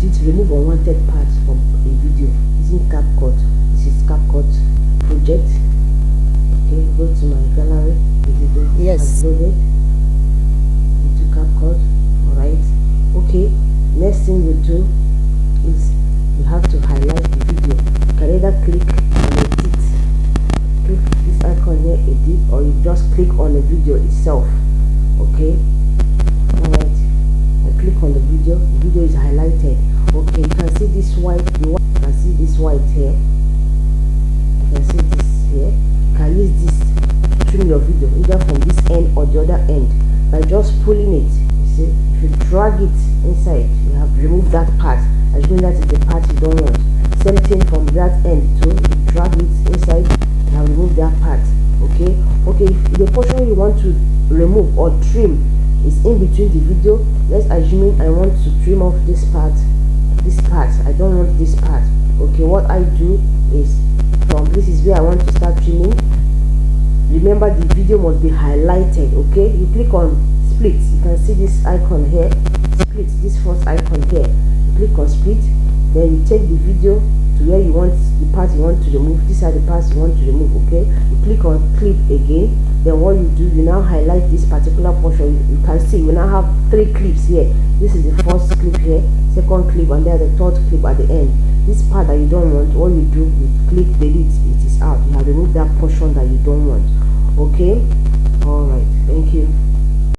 edit, remove unwanted parts from a video using CapCut. This is CapCut project. Okay, go to my gallery. Yes. Loaded into CapCut. Alright. Okay. Next thing you do is you have to highlight the video. You can either click on edit, click this icon here, edit, or you just click on the video itself. Okay. Alright. I click on the video is highlighted. Okay, you can see this white, you can see this white here. You can see this here. You can use this to trim your video either from this end or the other end by just pulling it. You see, if you drag it inside, you have removed that part. Assuming that is the part you don't want. Same thing from that end too. You drag it inside, you have removed that part. Okay. Okay, if the portion you want to remove or trim is in between the video, let's assume I want to trim off this part, I don't want this part. Okay, what I do is, from this is where I want to start trimming. Remember, the video must be highlighted. Okay, you click on split, you can see this icon here, split, this first icon here. You click on split, then you take the video to where you want the part you want to remove. These are the parts you want to remove. Okay, you click on clip again. Then what you do, you now highlight this particular portion. You can see we now have 3 clips here. This is the first clip here, second clip, and then the third clip at the end. This part that you don't want, what you do, you click delete, it is out. You have removed that portion that you don't want. Okay. All right, thank you.